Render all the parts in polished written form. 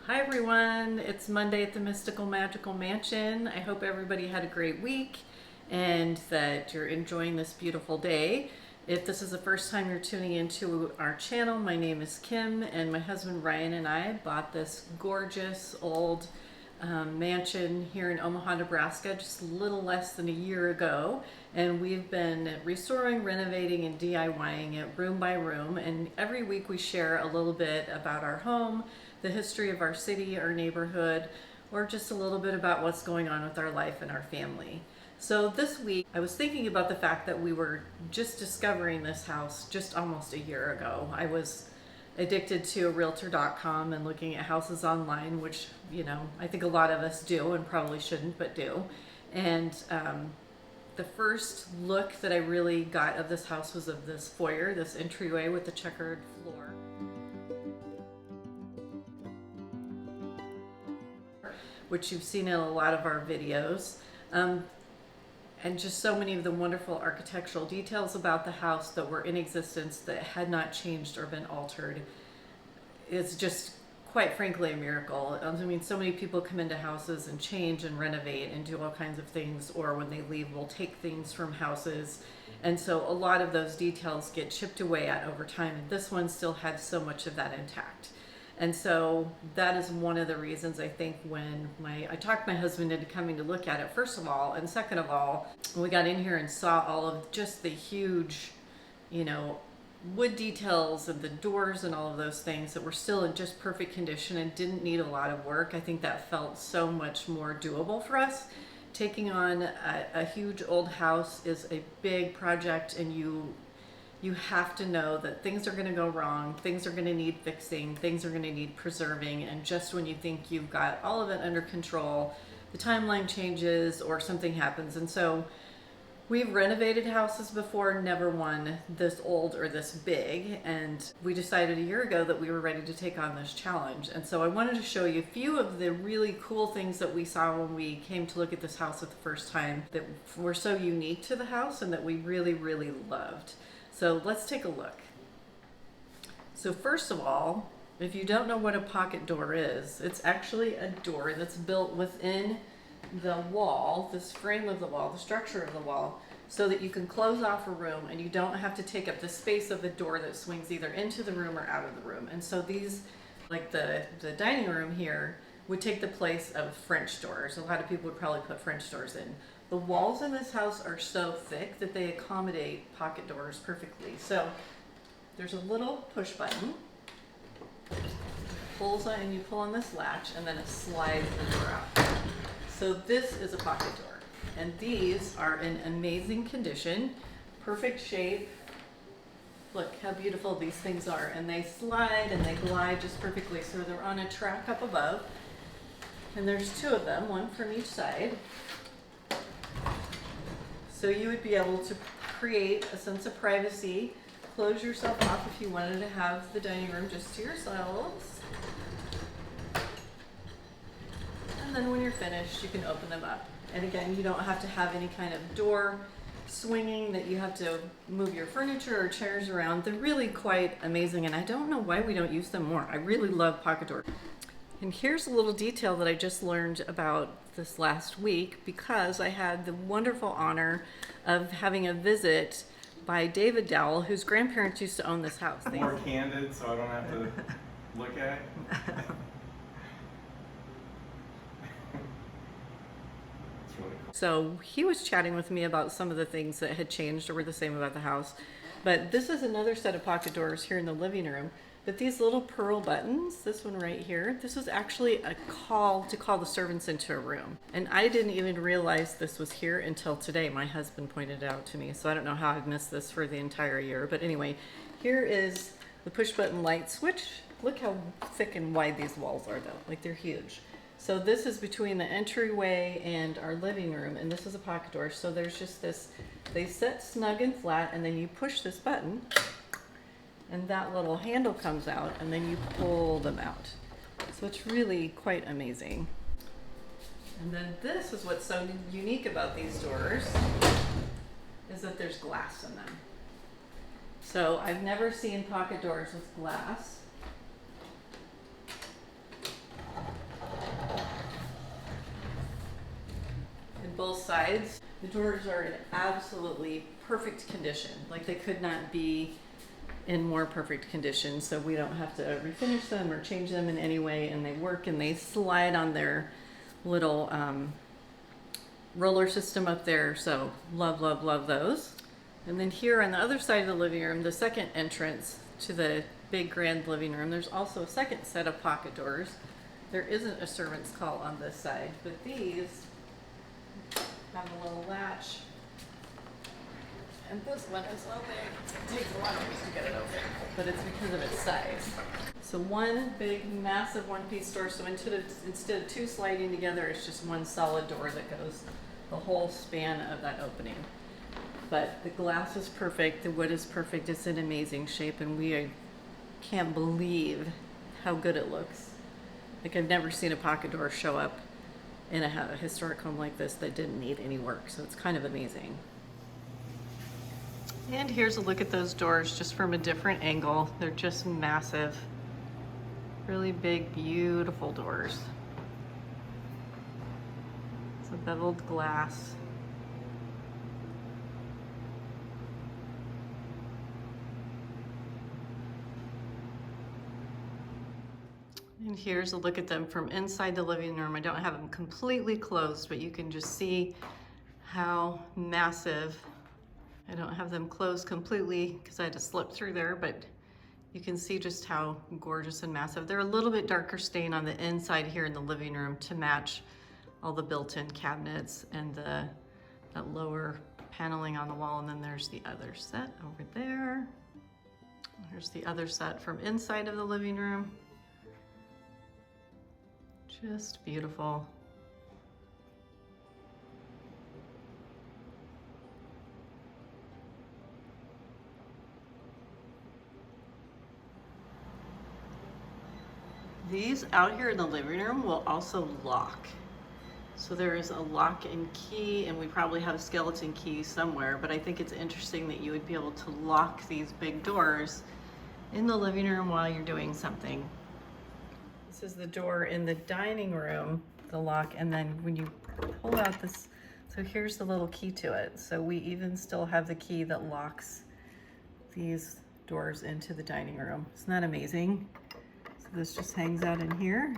Hi everyone, it's Monday at the Mystical Magical Mansion. I hope everybody had a great week and that you're enjoying this beautiful day. If this is the first time you're tuning into our channel, my name is Kim and my husband Ryan and I bought this gorgeous old mansion here in Omaha, Nebraska just a little less than a year ago, and we've been restoring, renovating, and DIYing it room by room, and every week we share a little bit about our home, the history of our city, our neighborhood, or just a little bit about what's going on with our life and our family. So this week I was thinking about the fact that we were just discovering this house just almost a year ago. I was addicted to realtor.com and looking at houses online, which, I think a lot of us do and probably shouldn't, but do. And the first look that I really got of this house was of this foyer, this entryway with the checkered floor, which you've seen in a lot of our videos. And just so many of the wonderful architectural details about the house that were in existence that had not changed or been altered. It's just, quite frankly, a miracle. I mean, so many people come into houses and change and renovate and do all kinds of things, or when they leave, will take things from houses. And so a lot of those details get chipped away at over time, and this one still had so much of that intact. And so that is one of the reasons I think when I talked my husband into coming to look at it, first of all, and second of all, when we got in here and saw all of just the huge, wood details and the doors and all of those things that were still in just perfect condition and didn't need a lot of work, I think that felt so much more doable for us. Taking on a huge old house is a big project, and you have to know that things are going to go wrong, things are going to need fixing, things are going to need preserving, and just when you think you've got all of it under control, the timeline changes or something happens. And so we've renovated houses before, never one this old or this big, and we decided a year ago that we were ready to take on this challenge. And so I wanted to show you a few of the really cool things that we saw when we came to look at this house at the first time that were so unique to the house and that we really, really loved. So let's take a look. So first of all, if you don't know what a pocket door is, it's actually a door that's built within the wall, this frame of the wall, the structure of the wall, so that you can close off a room and you don't have to take up the space of the door that swings either into the room or out of the room. And so these, like the dining room here, would take the place of French doors. A lot of people would probably put French doors in. The walls in this house are so thick that they accommodate pocket doors perfectly. So there's a little push button, pulls on, and you pull on this latch, and then it slides the door out. So this is a pocket door, and these are in amazing condition, perfect shape. Look how beautiful these things are, and they slide and they glide just perfectly. So they're on a track up above, and there's two of them, one from each side. So you would be able to create a sense of privacy, close yourself off if you wanted to have the dining room just to yourselves. And then when you're finished, you can open them up. And again, you don't have to have any kind of door swinging that you have to move your furniture or chairs around. They're really quite amazing, and I don't know why we don't use them more. I really love pocket doors. And here's a little detail that I just learned about this last week, because I had the wonderful honor of having a visit by David Dowell, whose grandparents used to own this house. More candid, so I don't have to look at it. It's really cool. So he was chatting with me about some of the things that had changed or were the same about the house. But this is another set of pocket doors here in the living room. But these little pearl buttons, this one right here, this was actually a call to call the servants into a room. And I didn't even realize this was here until today. My husband pointed it out to me, so I don't know how I've missed this for the entire year. But anyway, here is the push button light switch. Look how thick and wide these walls are though, like they're huge. So this is between the entryway and our living room, and this is a pocket door. So there's just this, they sit snug and flat, and then you push this button, and that little handle comes out, and then you pull them out. So it's really quite amazing. And then this is what's so unique about these doors, is that there's glass in them. So I've never seen pocket doors with glass. both sides. The doors are in absolutely perfect condition. Like they could not be in more perfect condition, so we don't have to refinish them or change them in any way, and they work and they slide on their little roller system up there, so love, love, love those. And then here on the other side of the living room, the second entrance to the big grand living room, there's also a second set of pocket doors. There isn't a servant's call on this side, but these have a little latch. And this one is so big. It takes a lot of use to get it open, but it's because of its size. So one big, massive one-piece door. So instead of two sliding together, it's just one solid door that goes the whole span of that opening. But the glass is perfect. The wood is perfect. It's in amazing shape, and we can't believe how good it looks. Like I've never seen a pocket door show up in a historic home like this that didn't need any work. So it's kind of amazing. And here's a look at those doors just from a different angle. They're just massive, really big, beautiful doors. It's a beveled glass. And here's a look at them from inside the living room. I don't have them completely closed, but you can just see how massive. I don't have them closed completely because I had to slip through there, but you can see just how gorgeous and massive. They're a little bit darker stain on the inside here in the living room to match all the built-in cabinets and that lower paneling on the wall. And then there's the other set over there. Here's the other set from inside of the living room. Just beautiful. These out here in the living room will also lock. So there is a lock and key, and we probably have a skeleton key somewhere, but I think it's interesting that you would be able to lock these big doors in the living room while you're doing something. This is the door in the dining room, the lock, and then when you pull out this, so here's the little key to it. So we even still have the key that locks these doors into the dining room. Isn't that amazing? So this just hangs out in here,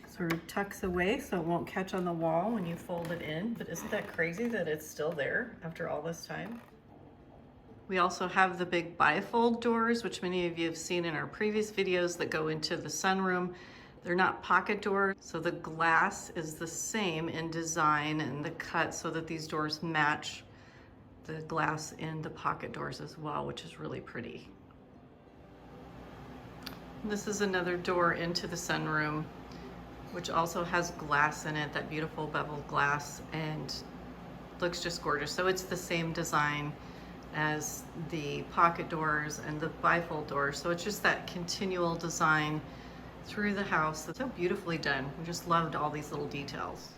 sort of tucks away so it won't catch on the wall when you fold it in. But isn't that crazy that it's still there after all this time? We also have the big bifold doors, which many of you have seen in our previous videos, that go into the sunroom. They're not pocket doors, so the glass is the same in design and the cut so that these doors match the glass in the pocket doors as well, which is really pretty. This is another door into the sunroom, which also has glass in it, that beautiful beveled glass, and looks just gorgeous. So it's the same design as the pocket doors and the bifold doors. So it's just that continual design through the house. It's so beautifully done. We just loved all these little details.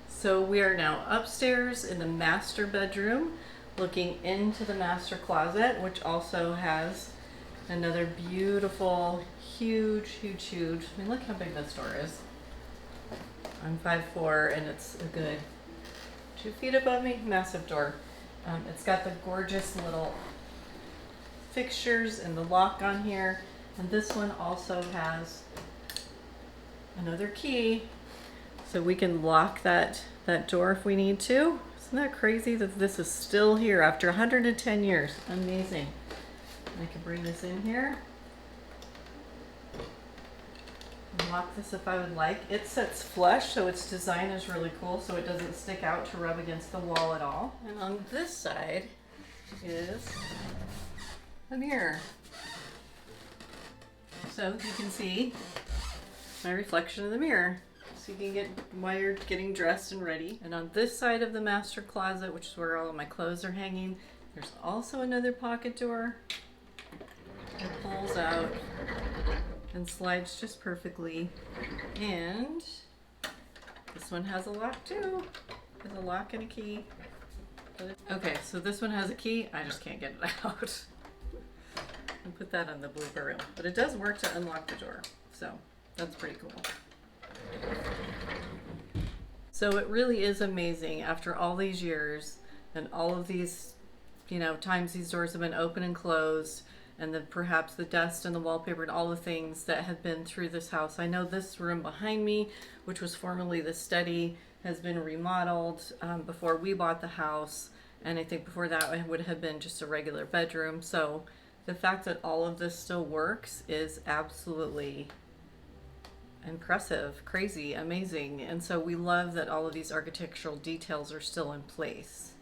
So we are now upstairs in the master bedroom, looking into the master closet, which also has another beautiful, huge, huge, huge. I mean, look how big this door is. I'm 5'4", and it's a good 2 feet above me. Massive door. It's got the gorgeous little fixtures and the lock on here. And this one also has another key, so we can lock that door if we need to. Isn't that crazy that this is still here after 110 years? Amazing. I can bring this in here. Lock this if I would like. It sits flush, so its design is really cool, so it doesn't stick out to rub against the wall at all. And on this side is a mirror. So you can see my reflection in the mirror. So you can get while you're getting dressed and ready. And on this side of the master closet, which is where all of my clothes are hanging, there's also another pocket door. It pulls out and slides just perfectly. And this one has a lock too. There's a lock and a key. Okay, so this one has a key. I just can't get it out. I'll put that on the blooper reel. But it does work to unlock the door. So that's pretty cool. So it really is amazing after all these years and all of these, times these doors have been open and closed, and then perhaps the dust and the wallpaper and all the things that have been through this house. I know this room behind me, which was formerly the study, has been remodeled before we bought the house. And I think before that it would have been just a regular bedroom. So the fact that all of this still works is absolutely impressive, crazy, amazing. And so we love that all of these architectural details are still in place.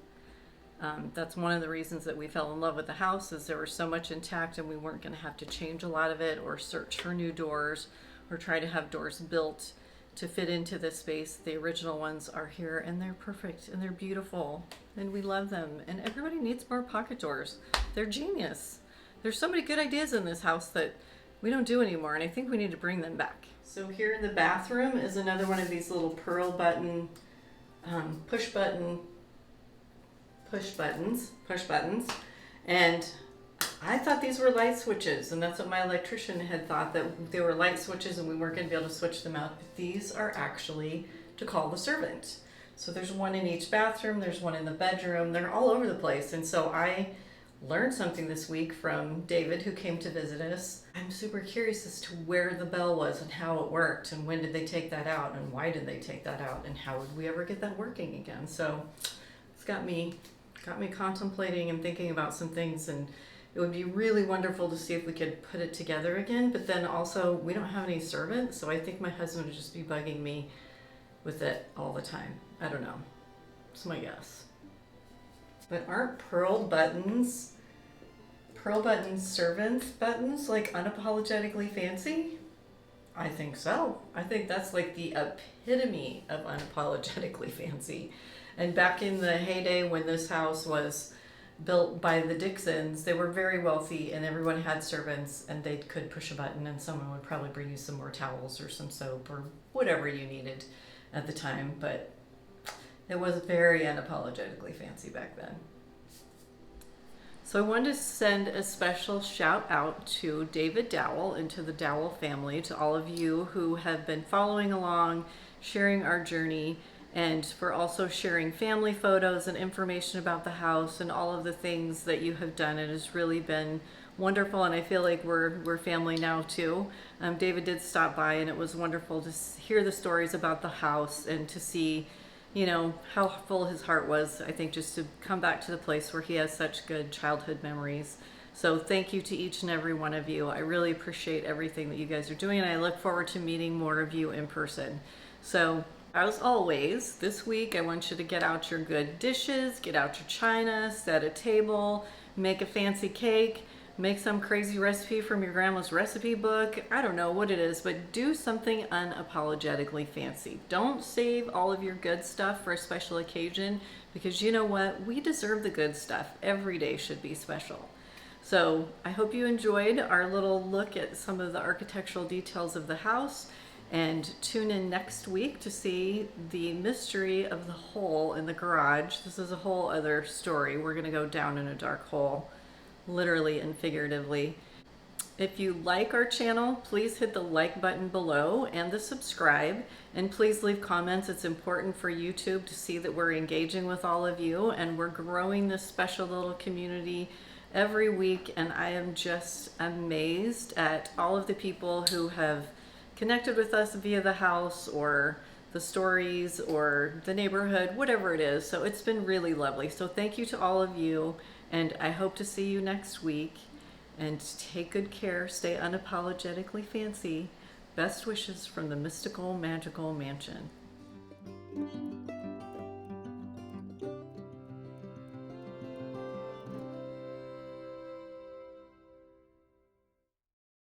That's one of the reasons that we fell in love with the house, is there was so much intact and we weren't going to have to change a lot of it or search for new doors or try to have doors built to fit into this space. The original ones are here and they're perfect and they're beautiful and we love them, and everybody needs more pocket doors. They're genius. There's so many good ideas in this house that we don't do anymore, and I think we need to bring them back. So here in the bathroom is another one of these little pearl button, push buttons. And I thought these were light switches, and that's what my electrician had thought, that they were light switches and we weren't going to be able to switch them out. But these are actually to call the servant. So there's one in each bathroom, there's one in the bedroom, they're all over the place. And so I learned something this week from David, who came to visit us. I'm super curious as to where the bell was and how it worked, and when did they take that out, and why did they take that out, and how would we ever get that working again. So it's got me contemplating and thinking about some things, and it would be really wonderful to see if we could put it together again. But then also, we don't have any servants, so I think my husband would just be bugging me with it all the time. I don't know. It's my guess. But aren't pearl buttons servants buttons, like unapologetically fancy? I think so. I think that's like the epitome of unapologetically fancy. And back in the heyday when this house was built by the Dixons, they were very wealthy and everyone had servants, and they could push a button and someone would probably bring you some more towels or some soap or whatever you needed at the time. But it was very unapologetically fancy back then. So I wanted to send a special shout out to David Dowell and to the Dowell family, to all of you who have been following along, sharing our journey, and for also sharing family photos and information about the house and all of the things that you have done. It has really been wonderful, and I feel like we're family now too. David did stop by, and it was wonderful to hear the stories about the house and to see, how full his heart was. I think just to come back to the place where he has such good childhood memories. So thank you to each and every one of you. I really appreciate everything that you guys are doing, and I look forward to meeting more of you in person. So as always, this week I want you to get out your good dishes, get out your china, set a table, make a fancy cake, make some crazy recipe from your grandma's recipe book. I don't know what it is, but do something unapologetically fancy. Don't save all of your good stuff for a special occasion, because you know what? We deserve the good stuff. Every day should be special. So I hope you enjoyed our little look at some of the architectural details of the house, and tune in next week to see the mystery of the hole in the garage. This is a whole other story. We're gonna go down in a dark hole, literally and figuratively. If you like our channel, please hit the like button below and the subscribe, and please leave comments. It's important for YouTube to see that we're engaging with all of you, and we're growing this special little community every week, and I am just amazed at all of the people who have connected with us via the house or the stories or the neighborhood, whatever it is. So it's been really lovely. So thank you to all of you, and I hope to see you next week. And take good care, stay unapologetically fancy. Best wishes from the mystical, magical mansion.